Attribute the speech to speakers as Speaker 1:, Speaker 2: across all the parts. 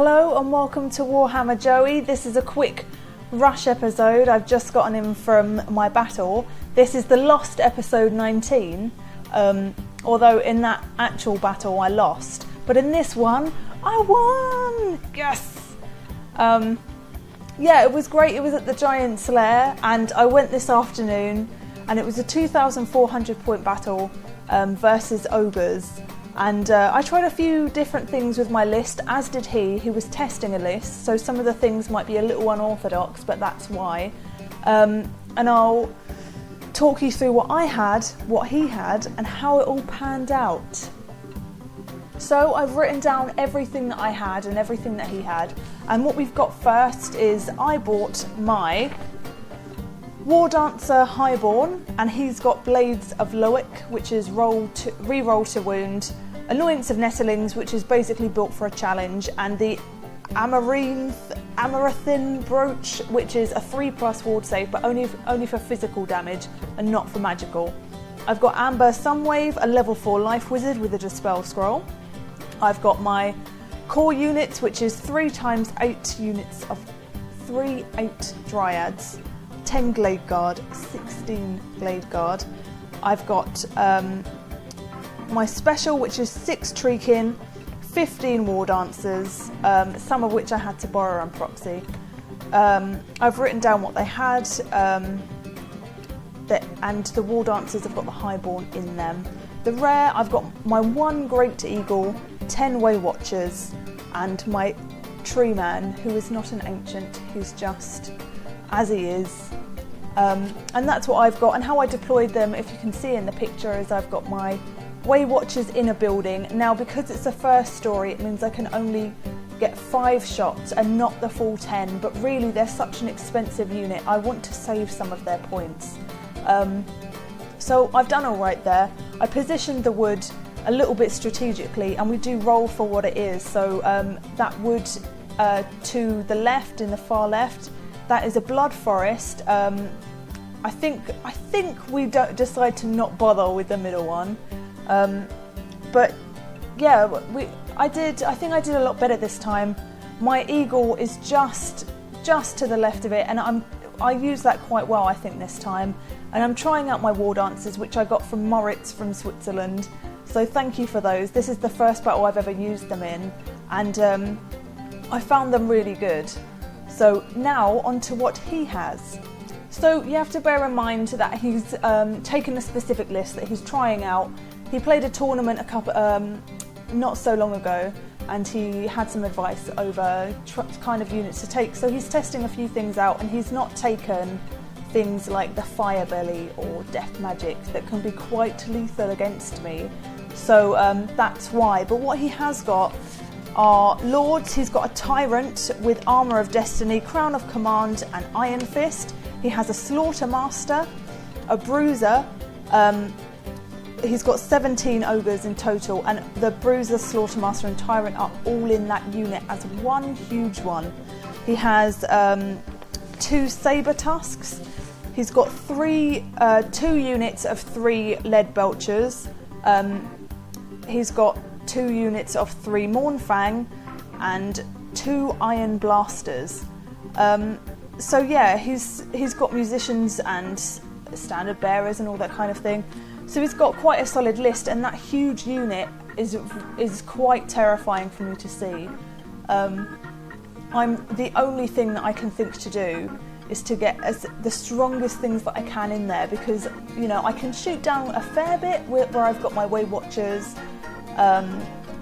Speaker 1: Hello and welcome to Warhammer Joey. This is a quick rush episode. I've just gotten in from my battle. This is the lost episode 19, although in that actual battle I lost. But in this one, I won! Yes! Yeah, it was great. It was at the Giant's Lair and I went this afternoon and it was a 2,400 point battle versus Ogres. And I tried a few different things with my list, as did he. He was testing a list, so some of the things might be a little unorthodox, but that's why. And I'll talk you through what I had, what he had, and how it all panned out. So I've written down everything that I had and everything that he had. And what we've got first is I bought my War Dancer Highborn, and he's got Blades of Loic, which is re-roll to wound, Annoyance of Nettlings, which is basically built for a challenge, and the Amaranthine Brooch, which is a 3+ ward save, but only for physical damage and not for magical. I've got Amber Sunwave, a level 4 life wizard with a Dispel Scroll. I've got my core units, which is 3 times 8 units of 8 Dryads. 10 Glade Guard, 16 Glade Guard. I've got my special, which is 6 Treekin, 15 War Dancers, some of which I had to borrow on proxy. I've written down what they had, and the War Dancers have got the Highborn in them. The rare, I've got my 1 Great Eagle, 10 Way Watchers, and my Tree Man, who is not an ancient, who's just as he is. And that's what I've got, and how I deployed them, if you can see in the picture, is I've got my Way Watchers in a building. Now, because it's the first story, it means I can only get 5 shots and not the full 10, but really they're such an expensive unit, I want to save some of their points. So I've done all right there. I positioned the wood a little bit strategically, and we do roll for what it is. So that wood to the left, in the far left, that is a blood forest. I think we don't decide to not bother with the middle one, but yeah, I think I did a lot better this time. My eagle is just to the left of it, and I use that quite well, I think, this time. And I'm trying out my War Dancers, which I got from Moritz from Switzerland. So thank you for those. This is the first battle I've ever used them in, and I found them really good. So now on to what he has. So you have to bear in mind that he's taken a specific list that he's trying out. He played a tournament not so long ago, and he had some advice over kind of units to take. So he's testing a few things out, and he's not taken things like the Fire Belly or Death Magic that can be quite lethal against me. So that's why. But what he has got are Lords. He's got a Tyrant with Armour of Destiny, Crown of Command, and Iron Fist. He has a Slaughter Master, a Bruiser. He's got 17 Ogres in total, and the Bruiser, Slaughter Master, and Tyrant are all in that unit as one huge one. He has 2 Saber Tusks. He's got 2 units of 3 Lead Belchers. He's got 2 units of 3 Mournfang and 2 Iron Blasters. So yeah, he's got musicians and standard bearers and all that kind of thing. So he's got quite a solid list, and that huge unit is quite terrifying for me to see. The only thing that I can think to do is to get the strongest things that I can in there, because you know I can shoot down a fair bit where I've got my Way Watchers,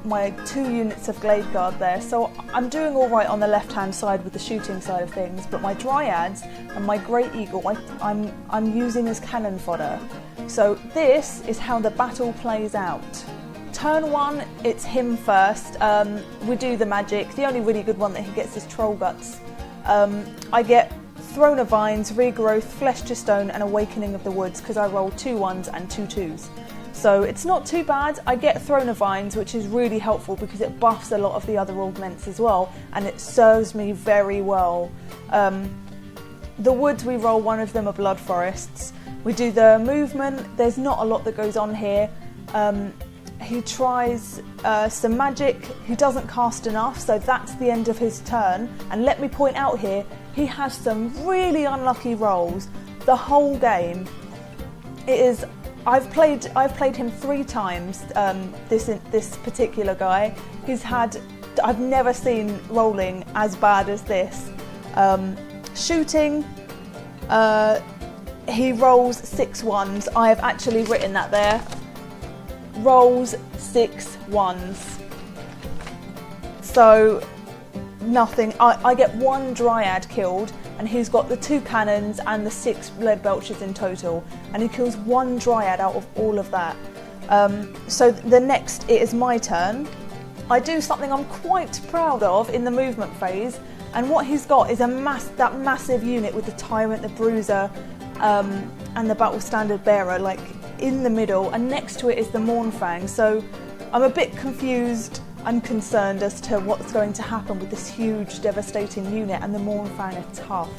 Speaker 1: my 2 units of Glade Guard there, so I'm doing all right on the left hand side with the shooting side of things. But my Dryads and my Great Eagle I'm using as cannon fodder. So this is how the battle plays out. Turn 1, it's him first. We do the magic. The only really good one that he gets is Troll Guts. I get Throne of Vines, Regrowth, Flesh to Stone, and Awakening of the Woods, because I roll 2 1s and 2 2s. So it's not too bad. I get Throne of Vines, which is really helpful because it buffs a lot of the other augments as well, and it serves me very well. The woods we roll, one of them are Blood Forests. We do the movement. There's not a lot that goes on here. He tries some magic. He doesn't cast enough, so that's the end of his turn. And let me point out here, he has some really unlucky rolls the whole game. It is. I've played him 3 times. This particular guy. He's had. I've never seen rolling as bad as this. Shooting. He rolls 6 ones. I have actually written that there. Rolls 6 ones. So nothing. I get 1 dryad killed, and he's got the 2 cannons and the 6 lead belchers in total, and he kills 1 dryad out of all of that. So the next, it is my turn. I do something I'm quite proud of in the movement phase, and what he's got is that massive unit with the Tyrant, the Bruiser, and the Battle Standard Bearer, like in the middle, and next to it is the Mournfang. So I'm a bit confused and concerned as to what's going to happen with this huge devastating unit, and the Mournfang are tough.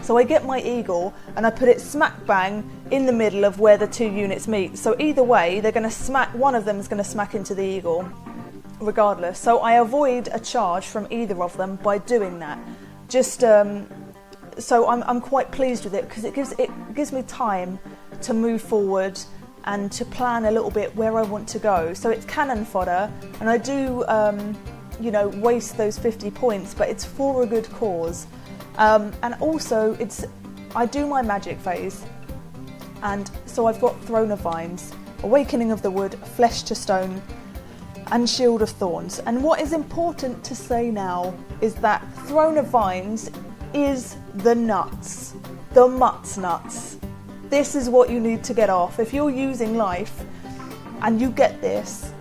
Speaker 1: So I get my eagle and I put it smack bang in the middle of where the 2 units meet. So either way, they're going to smack, one of them is going to smack into the eagle regardless. So I avoid a charge from either of them by doing that. Just so I'm quite pleased with it, because it gives me time to move forward and to plan a little bit where I want to go. So it's cannon fodder, and I do waste those 50 points, but it's for a good cause. And also I do my magic phase, and so I've got Throne of Vines, Awakening of the Wood, Flesh to Stone, and Shield of Thorns. And what is important to say now is that Throne of Vines is the nuts, the mutts nuts. This is what you need to get off. If you're using life and you get this,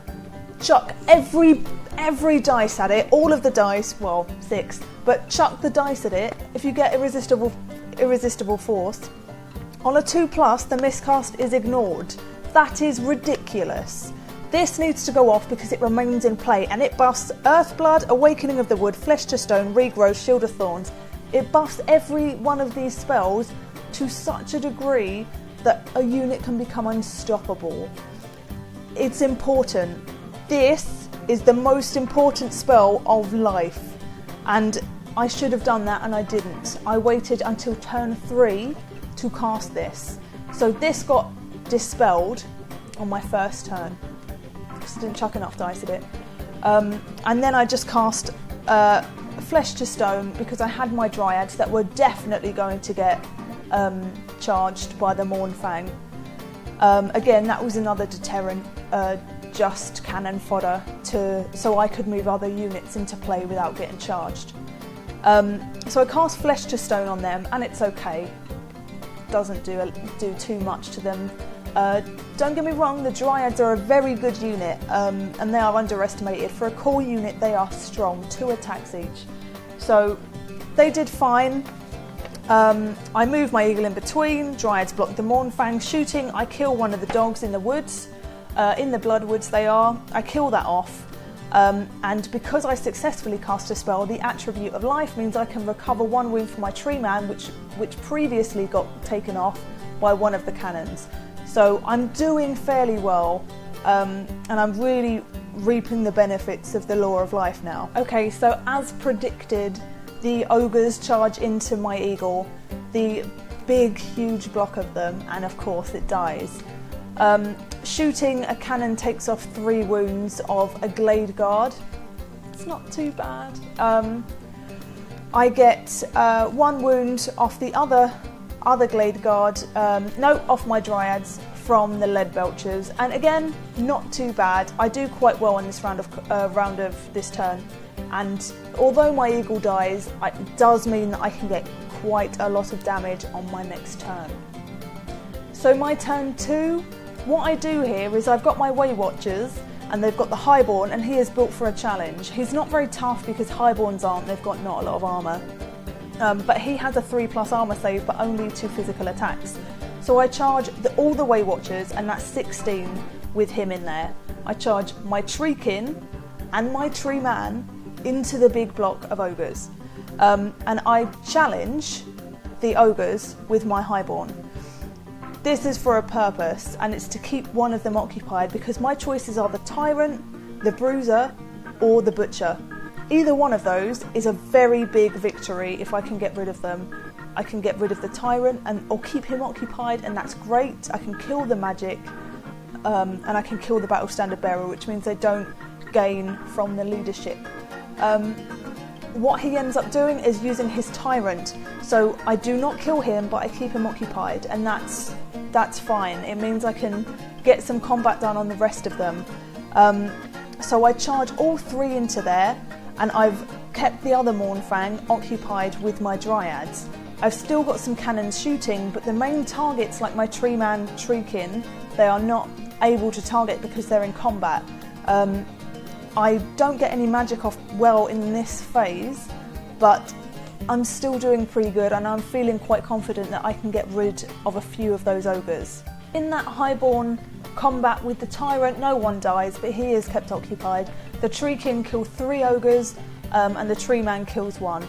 Speaker 1: chuck every dice at it, all of the dice, well, 6, but chuck the dice at it. If you get irresistible force, on a 2+, the miscast is ignored. That is ridiculous. This needs to go off because it remains in play, and it buffs Earthblood, Awakening of the Wood, Flesh to Stone, Regrowth, Shield of Thorns. It buffs every one of these spells to such a degree that a unit can become unstoppable. It's important. This is the most important spell of life, and I should have done that and I didn't. I waited until turn 3 to cast this. So this got dispelled on my first turn because I didn't chuck enough dice at it. And then I just cast Flesh to Stone because I had my dryads that were definitely going to get charged by the Mournfang. Again, that was another deterrent, just cannon fodder so I could move other units into play without getting charged. So I cast Flesh to Stone on them, and it's okay. Doesn't do too much to them. Don't get me wrong, the Dryads are a very good unit, and they are underestimated. For a core unit, they are strong, 2 attacks each. So they did fine. I move my eagle in between, Dryads block the Mournfang. Shooting, I kill one of the dogs in the woods, in the Bloodwoods they are. I kill that off. And because I successfully cast a spell, the Attribute of Life means I can recover 1 wound from my tree man, which previously got taken off by one of the cannons. So I'm doing fairly well, and I'm really reaping the benefits of the Law of Life now. Okay, so as predicted, the ogres charge into my eagle, the big huge block of them, and of course it dies. Shooting, a cannon takes off 3 wounds of a glade guard. It's not too bad. I get 1 wound off the other glade guard, off my dryads from the lead belchers, and again, not too bad. I do quite well in this round of this turn, and although my eagle dies, it does mean that I can get quite a lot of damage on my next turn. So my turn 2, what I do here is I've got my Way Watchers, and they've got the Highborn, and he is built for a challenge. He's not very tough because Highborns aren't, they've got not a lot of armour. But he has a 3+ armour save, but only 2 physical attacks. So I charge all the Way Watchers, and that's 16 with him in there. I charge my Treekin and my Tree Man into the big block of ogres. And I challenge the ogres with my Highborn. this is for a purpose, and it's to keep one of them occupied, because my choices are the Tyrant, the Bruiser, or the Butcher. Either one of those is a very big victory if I can get rid of them. I can get rid of the Tyrant or keep him occupied, and that's great. I can kill the magic, and I can kill the Battle Standard Bearer, which means they don't gain from the leadership. What he ends up doing is using his Tyrant. So I do not kill him, but I keep him occupied, and that's fine. It means I can get some combat done on the rest of them. So I charge all 3 into there, and I've kept the other Mournfang occupied with my Dryads. I've still got some cannons shooting, but the main targets, like my Treeman, Treekin, they are not able to target because they're in combat. I don't get any magic off well in this phase, but I'm still doing pretty good, and I'm feeling quite confident that I can get rid of a few of those ogres. In that highborn combat with the Tyrant, no one dies, but he is kept occupied. The Treekin kills 3 ogres, and the Treeman kills 1.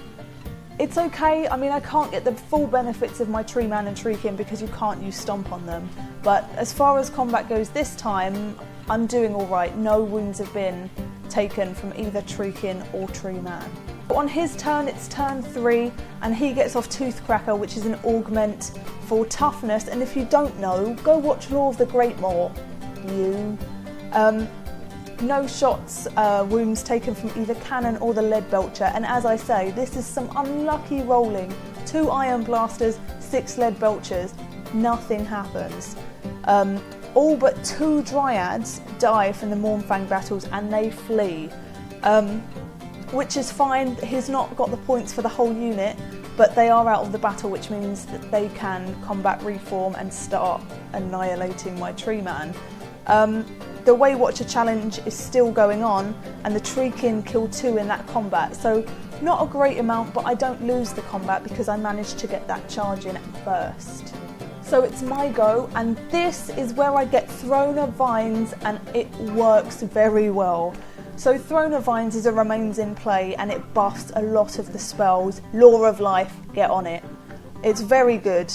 Speaker 1: It's okay. I mean, I can't get the full benefits of my Treeman and Treekin because you can't use Stomp on them, but as far as combat goes this time, I'm doing alright. No wounds have been taken from either Treekin or Treeman. On his turn, it's turn 3, and he gets off Toothcracker, which is an augment for toughness, and if you don't know, go watch Law of the Great Maw. No shots, wounds taken from either cannon or the lead belcher, and as I say, this is some unlucky rolling. 2 iron blasters, 6 lead belchers, nothing happens. All but 2 Dryads die from the Mournfang battles, and they flee. Which is fine. He's not got the points for the whole unit, but they are out of the battle, which means that they can combat reform and start annihilating my Treeman. The Way Watcher challenge is still going on, and the Treekin killed 2 in that combat, so not a great amount, but I don't lose the combat because I managed to get that charge in first. So it's my go, and this is where I get Throne of Vines, and it works very well. So Throne of Vines is a remains in play, and it buffs a lot of the spells. Law of Life, get on it. It's very good.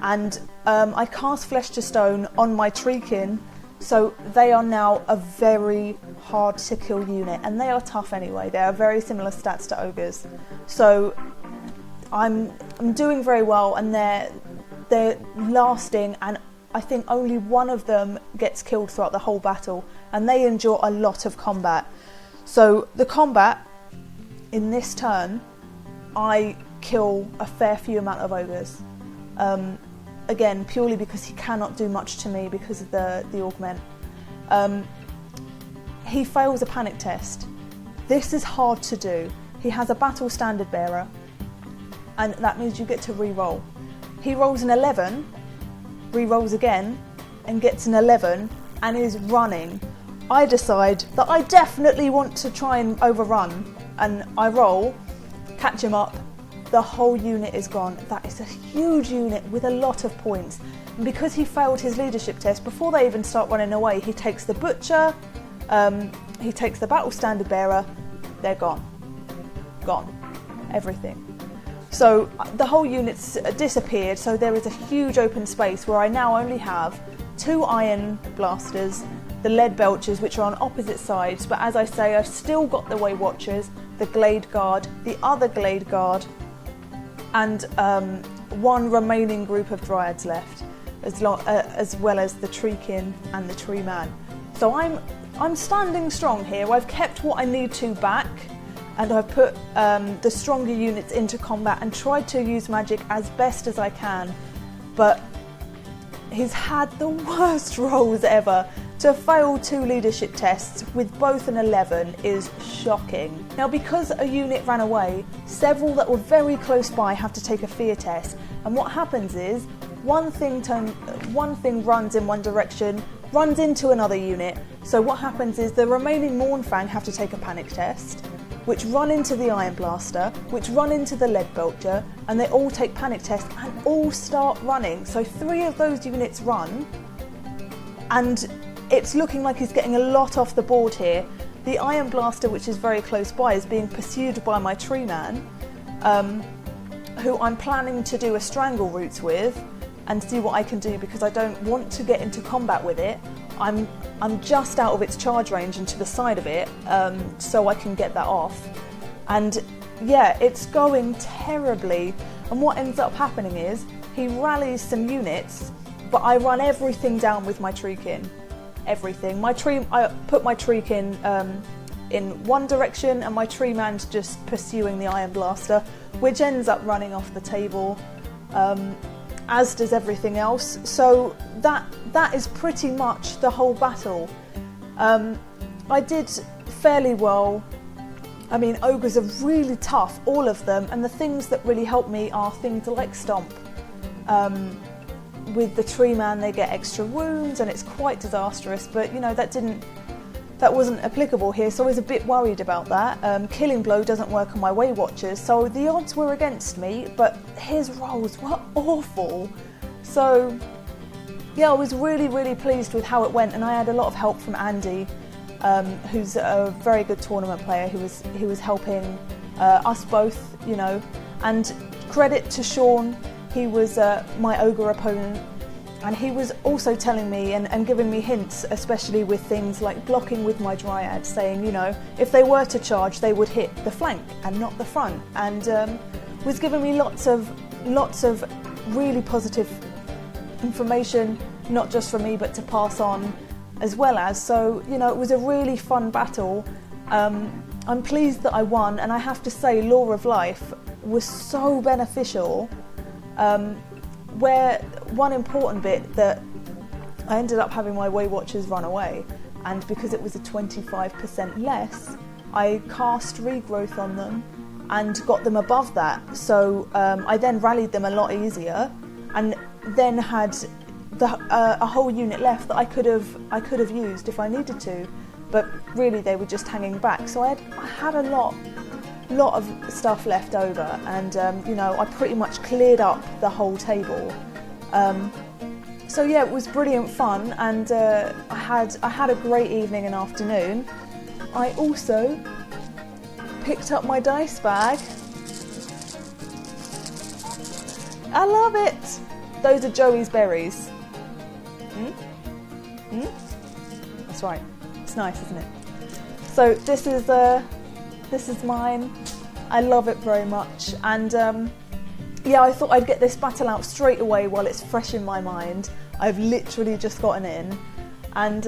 Speaker 1: And I cast Flesh to Stone on my Treekin, so they are now a very hard to kill unit, and they are tough anyway. They are very similar stats to Ogres. So I'm doing very well, and they're lasting, and I think only one of them gets killed throughout the whole battle, and they endure a lot of combat. So the combat in this turn, I kill a fair few amount of ogres. Again, purely because he cannot do much to me because of the augment. He fails a panic test. This is hard to do. He has a battle standard bearer, and that means you get to re-roll. He rolls an 11, re-rolls again, and gets an 11, and is running. I decide that I definitely want to try and overrun, and I roll, catch him up, the whole unit is gone. That is a huge unit with a lot of points. And because he failed his leadership test, before they even start running away, he takes the Butcher, he takes the Battle Standard Bearer, they're gone. Gone. Everything. So the whole unit's disappeared, so there is a huge open space where I now only have 2 iron blasters, the lead belchers, which are on opposite sides, but as I say, I've still got the Way Watchers, the Glade Guard, the other Glade Guard, and 1 remaining group of Dryads left, as well as the Treekin and the Treeman. So I'm standing strong here. I've kept what I need to back, and I've put the stronger units into combat and tried to use magic as best as I can, but he's had the worst rolls ever. To fail 2 leadership tests with both an 11 is shocking. Now, because a unit ran away, several that were very close by have to take a fear test, and what happens is one thing runs in one direction, runs into another unit, so what happens is the remaining Mournfang have to take a panic test, which run into the Iron Blaster, which run into the Lead Belcher, and they all take panic tests and all start running. So 3 of those units run, and it's looking like he's getting a lot off the board here. The Iron Blaster, which is very close by, is being pursued by my Treeman, who I'm planning to do a Strangle Roots with, and see what I can do, because I don't want to get into combat with it. I'm just out of its charge range and to the side of it, so I can get that off. And yeah, it's going terribly. And what ends up happening is he rallies some units, but I run everything down with my Treekin. Everything. I put my Treekin in one direction, and my tree man's just pursuing the Iron Blaster, which ends up running off the table, as does everything else. So that is pretty much the whole battle. I did fairly well. I mean, ogres are really tough, all of them, and the things that really help me are things like Stomp. With the tree man, they get extra wounds, and it's quite disastrous, but you know, that wasn't applicable here, so I was a bit worried about that. Killing Blow doesn't work on my Way Watchers, so the odds were against me, but his rolls were awful. So yeah, I was really, really pleased with how it went, and I had a lot of help from Andy, who's a very good tournament player, who was helping us both, you know. And credit to Shaun, he was my ogre opponent, and he was also telling me and giving me hints, especially with things like blocking with my Dryad, saying, you know, if they were to charge, they would hit the flank and not the front, and was giving me lots of really positive information, not just for me, but to pass on as well as. So, you know, it was a really fun battle. I'm pleased that I won, and I have to say Law of Life was so beneficial, where one important bit that I ended up having my Way Watchers run away, and because it was a 25% less, I cast Regrowth on them and got them above that. So I then rallied them a lot easier, and then had a whole unit left that I could have used if I needed to, but really they were just hanging back. So I had a lot of stuff left over, and you know, I pretty much cleared up the whole table. So yeah, it was brilliant fun, and I had a great evening and afternoon. I also picked up my dice bag. I love it. Those are Joey's berries. That's right. It's nice, isn't it? So this is mine. I love it very much, and yeah, I thought I'd get this battle out straight away while it's fresh in my mind. I've literally just gotten in, and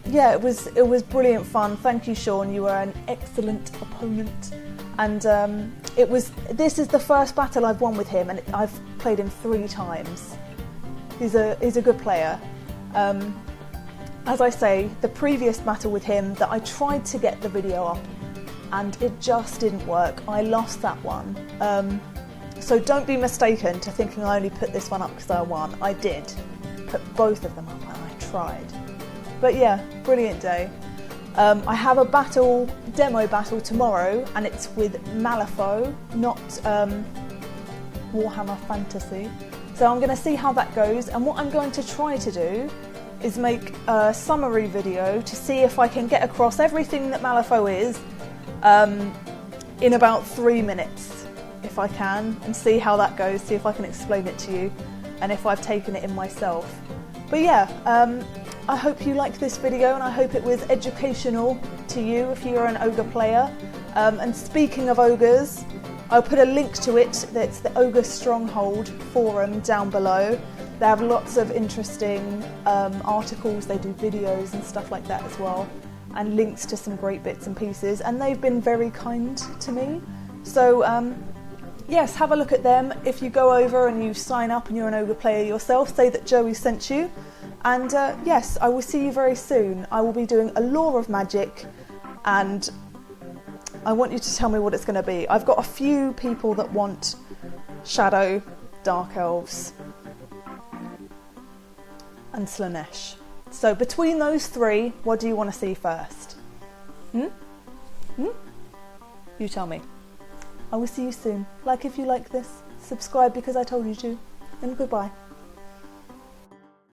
Speaker 1: yeah, it was brilliant fun. Thank you, Shaun. You were an excellent opponent, and this is the first battle I've won with him, and I've played him 3 times. He's a good player. As I say, the previous battle with him that I tried to get the video up, and it just didn't work. I lost that one. So don't be mistaken to thinking I only put this one up because I won. I did put both of them up, and I tried. But yeah, brilliant day. I have a demo battle tomorrow, and it's with Malifaux, not Warhammer Fantasy. So I'm going to see how that goes, and what I'm going to try to do is make a summary video to see if I can get across everything that Malifaux is in about 3 minutes, if I can, and see how that goes, see if I can explain it to you, and if I've taken it in myself. But yeah, I hope you liked this video, and I hope it was educational to you if you're an ogre player. And speaking of ogres, I'll put a link to it. That's the Ogre Stronghold forum down below. They have lots of interesting articles, they do videos and stuff like that as well, and links to some great bits and pieces, and they've been very kind to me. So yes, have a look at them. If you go over and you sign up and you're an ogre player yourself, say that Joey sent you. And yes, I will see you very soon. I will be doing a Law of Magic, and I want you to tell me what it's going to be. I've got a few people that want Shadow, Dark Elves, and Slaanesh. So between those 3, what do you want to see first? You tell me. I will see you soon. Like if you like this, subscribe because I told you to, and goodbye.